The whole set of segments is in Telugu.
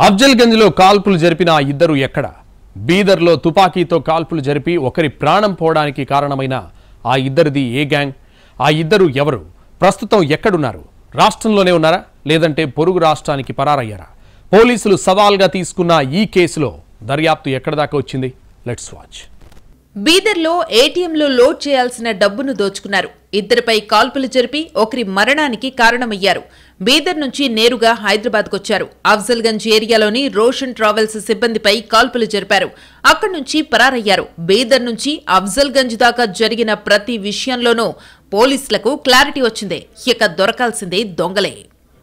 అఫ్జల్గంజ్లో కాల్పులు జరిపిన ఆ ఇద్దరు ఎక్కడ? బీదర్లో తుపాకీతో కాల్పులు జరిపి ఒకరి ప్రాణం పోవడానికి కారణమైన ఆ ఇద్దరిది ఏ గ్యాంగ్? ఆ ఇద్దరు ఎవరు? ప్రస్తుతం ఎక్కడున్నారు? రాష్ట్రంలోనే ఉన్నారా లేదంటే పొరుగు రాష్ట్రానికి పరారయ్యారా? పోలీసులు సవాల్గా తీసుకున్న ఈ కేసులో దర్యాప్తు ఎక్కడ దాకా వచ్చింది? Let's watch. బీదర్లో ఏటీఎంలో లోడ్ చేయాల్సిన డబ్బును దోచుకున్నారు. ఇద్దరిపై కాల్పులు జరిపి ఒకరి మరణానికి కారణమయ్యారు. బీదర్ నుంచి నేరుగా హైదరాబాద్కొచ్చారు. అఫ్జల్గంజ్ ఏరియాలోని రోషన్ ట్రావెల్స్ సిబ్బందిపై కాల్పులు జరిపారు. అక్కడి నుంచి పరారయ్యారు. బీదర్ నుంచి అఫ్జల్గంజ్ దాకా జరిగిన ప్రతి విషయంలోనూ పోలీసులకు క్లారిటీ వచ్చింది. ఇక దొరకాల్సిందే దొంగలే.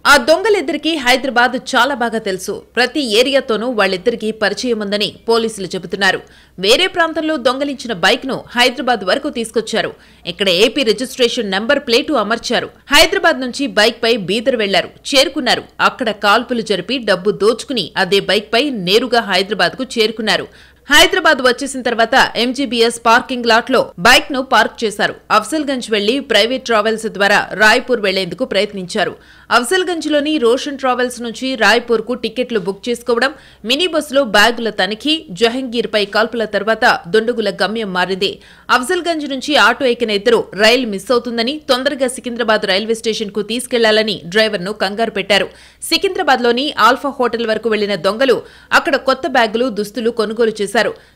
ఆ దొంగలిద్దరికీ హైదరాబాద్ చాలా బాగా తెలుసు. ప్రతి ఏరియాతోనూ వాళ్ళిద్దరికీ పరిచయం ఉందని పోలీసులు చెబుతున్నారు. వేరే ప్రాంతంలో దొంగలించిన బైక్ ను హైదరాబాద్ వరకు తీసుకొచ్చారు. ఇక్కడ ఏపీ రిజిస్ట్రేషన్ నెంబర్ ప్లేటు అమర్చారు. హైదరాబాద్ నుంచి బైక్ పై బీదర్ వెళ్లారు. చేరుకున్నారు. అక్కడ కాల్పులు జరిపి డబ్బు దోచుకుని అదే బైక్ పై నేరుగా హైదరాబాద్ కు చేరుకున్నారు. హైదరాబాద్ వచ్చేసిన తర్వాత ఎంజీబీఎస్ పార్కింగ్ లాట్ లో బైక్ ను పార్క్ చేశారు. అఫ్జల్గంజ్ వెళ్లి ప్రైవేట్ ట్రావెల్స్ ద్వారా రాయ్పూర్ వెళ్లేందుకు ప్రయత్నించారు. అఫ్జల్గంజ్ లోని రోషన్ ట్రావెల్స్ నుంచి రాయ్పూర్ కు టికెట్లు బుక్ చేసుకోవడం, మినీ బస్సులో బ్యాగుల తనిఖీ, జహంగీర్ పై కాల్పుల తర్వాత దుండగుల గమ్యం మారింది. అఫ్జల్గంజ్ నుంచి ఆటో ఎక్కిన ఇద్దరు రైలు మిస్ అవుతుందని తొందరగా సికింద్రాబాద్ రైల్వే స్టేషన్ కు తీసుకెళ్లాలని డ్రైవర్ ను కంగారు పెట్టారు. సికింద్రాబాద్ లోని ఆల్ఫా హోటల్ వరకు వెళ్లిన దొంగలు అక్కడ కొత్త బ్యాగులు, దుస్తులు కొనుగోలు చేశారు.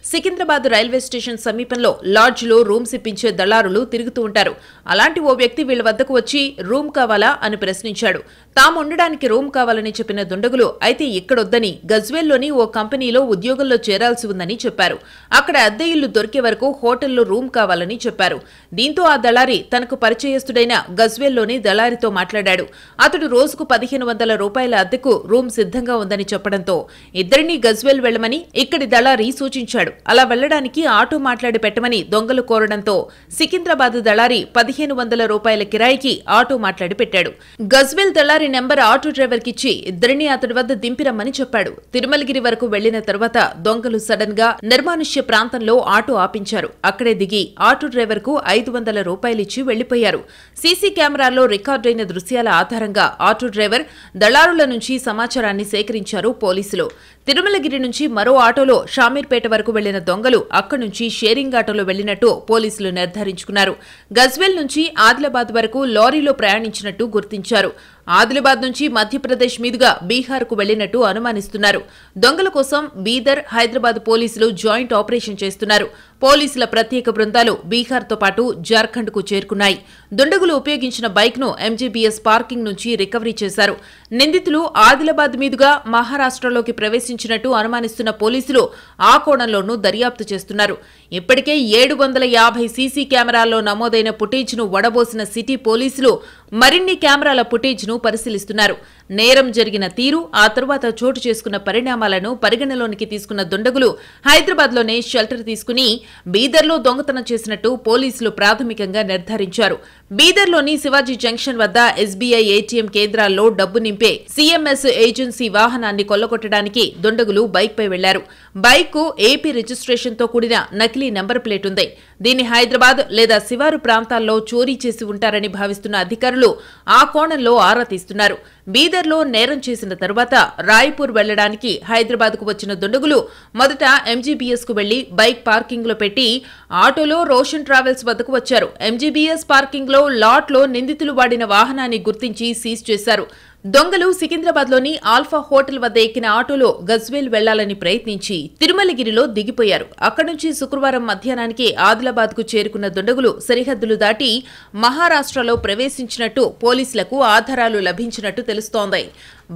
సికింద్రాబాద్ రైల్వే స్టేషన్ సమీపంలో లాడ్జ్ లో రూమ్స్ ఇప్పించే దళారులు తిరుగుతూ ఉంటారు. అలాంటి ఓ వ్యక్తి వీళ్ల వద్దకు వచ్చి రూమ్ కావాలా అని ప్రశ్నించాడు. తాము ఉండడానికి రూమ్ కావాలని చెప్పిన దుండగులు అయితే ఇక్కడొద్దని గజ్వేల్లోని ఓ కంపెనీలో ఉద్యోగంలో చేరాల్సి ఉందని చెప్పారు. అక్కడ అద్దె ఇల్లు దొరికే వరకు హోటల్లో రూమ్ కావాలని చెప్పారు. దీంతో ఆ దళారి తనకు పరిచయస్తుడైన గజ్వేల్లోని దళారితో మాట్లాడాడు. అతడు రోజుకు 1500 రూపాయల అద్దెకు రూమ్ సిద్ధంగా ఉందని చెప్పడంతో ఇద్దరినీ గజ్వేల్ వెళ్లమని ఇక్కడి దళారి సూచించాడు. అలా వెళ్లడానికి ఆటో మాట్లాడి పెట్టమని దొంగలు కోరడంతో సికింద్రాబాద్ దళారి 1500 రూపాయల కిరాయికి ఆటో మాట్లాడి పెట్టాడు. గజ్వేల్ దళారి నెంబర్ ఆటో డ్రైవర్ కిచ్చి ఇద్దరినీ అతడి వద్ద దింపిరమ్మని చెప్పాడు. తిరుమలగిరి వరకు వెళ్లిన తర్వాత దొంగలు సడన్ గా నిర్మానుష్య ప్రాంతంలో ఆటో ఆపించారు. అక్కడే దిగి ఆటో డ్రైవర్ కు 500 రూపాయలిచ్చి వెళ్లిపోయారు. సీసీ కెమెరాల్లో రికార్డైన దృశ్యాల ఆధారంగా ఆటో డ్రైవర్ దళారుల నుంచి సమాచారాన్ని సేకరించారు పోలీసులు. తిరుమలగిరి నుంచి మరో ఆటోలో షామీర్పేట వరకు వెళ్లిన దొంగలు అక్కడి నుంచి షేరింగ్ ఆటోలో వెళ్లినట్టు పోలీసులు నిర్ధారించుకున్నారు. గజ్వేల్ నుంచి ఆదిలాబాద్ వరకు లారీలో ప్రయాణించినట్టు గుర్తించారు. ఆదిలాబాద్ నుంచి మధ్యప్రదేశ్ మీదుగా బీహార్కు వెళ్లినట్టు అనుమానిస్తున్నారు. దొంగల కోసం బీదర్, హైదరాబాద్ పోలీసులు జాయింట్ ఆపరేషన్ చేస్తున్నారు. పోలీసుల ప్రత్యేక బృందాలు బీహార్తో పాటు జార్ఖండ్ కు చేరుకున్నాయి. దుండగులు ఉపయోగించిన బైక్ ను ఎంజీబీఎస్ పార్కింగ్ నుంచి రికవరీ చేశారు. నిందితులు ఆదిలాబాద్ మీదుగా మహారాష్ట్రలోకి ప్రవేశించినట్టు అనుమానిస్తున్న పోలీసులు ఆ కోణంలోనూ దర్యాప్తు చేస్తున్నారు. ఇప్పటికే 750 సీసీ కెమెరాల్లో నమోదైన ఫుటేజ్ ను వడబోసిన సిటీ పోలీసులు మరిన్ని కెమెరాల ఫుటేజ్ ను పరిశీలిస్తున్నారు. నేరం జరిగిన తీరు, ఆ తరువాత చోటు చేసుకున్న పరిణామాలను పరిగణలోనికి తీసుకున్న దుండగులు హైదరాబాద్లోనే షెల్టర్ తీసుకుని బీదర్లో దొంగతనం చేసినట్టు పోలీసులు ప్రాథమికంగా నిర్ధారించారు. బీదర్లోని శివాజీ జంక్షన్ వద్ద ఎస్బీఐ ఏటీఎం కేంద్రాల్లో డబ్బు నింపే సీఎంఎస్ ఏజెన్సీ వాహనాన్ని కొల్లగొట్టడానికి దుండగులు బైక్ పై వెళ్లారు. బైక్ కు ఏపీ రిజిస్ట్రేషన్ తో కూడిన నకిలీ నెంబర్ ప్లేట్ ఉంది. దీన్ని హైదరాబాద్ లేదా శివారు ప్రాంతాల్లో చోరీ చేసి ఉంటారని భావిస్తున్న అధికారులు ఆ కోణంలో ఆరా తీస్తున్నారు. బీదర్లో నేరం చేసిన తరువాత రాయ్పూర్ వెళ్లడానికి హైదరాబాద్ కు వచ్చిన దుండగులు మొదట ఎంజీబీఎస్ కు వెళ్లి బైక్ పార్కింగ్ లో పెట్టి ఆటోలో రోషన్ ట్రావెల్స్ వద్దకు వచ్చారు. ఎంజీబీఎస్ పార్కింగ్ లో లాట్ లో నిందితులు వాడిన వాహనాన్ని గుర్తించి సీజ్ చేశారు. దొంగలు సికింద్రాబాద్ లోని ఆల్ఫా హోటల్ వద్ద ఎక్కిన ఆటోలో గజ్వేల్ వెళ్లాలని ప్రయత్నించి తిరుమలగిరిలో దిగిపోయారు. అక్కడి నుంచి శుక్రవారం మధ్యాహ్నానికి ఆదిలాబాద్ కు చేరుకున్న దుండగులు సరిహద్దులు దాటి మహారాష్ట్రలో ప్రవేశించినట్టు పోలీసులకు ఆధారాలు లభించినట్టు తెలుస్తోంది.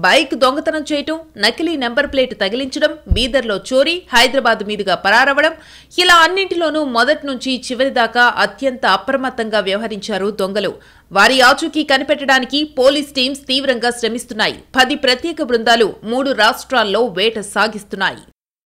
బైక్ దొంగతనం చేయటం, నకిలీ నెంబర్ ప్లేట్ తగిలించడం, బీదర్లో చోరీ, హైదరాబాద్ మీదుగా పరారవడం, ఇలా అన్నింటిలోనూ మొదటి నుంచి చివరి దాకా అత్యంత అప్రమత్తంగా వ్యవహరించారు దొంగలు. వారి ఆచూకీ కనిపెట్టడానికి పోలీస్ టీమ్స్ తీవ్రంగా శ్రమిస్తున్నాయి. 10 ప్రత్యేక బృందాలు 3 రాష్ట్రాల్లో వేట సాగిస్తున్నాయి.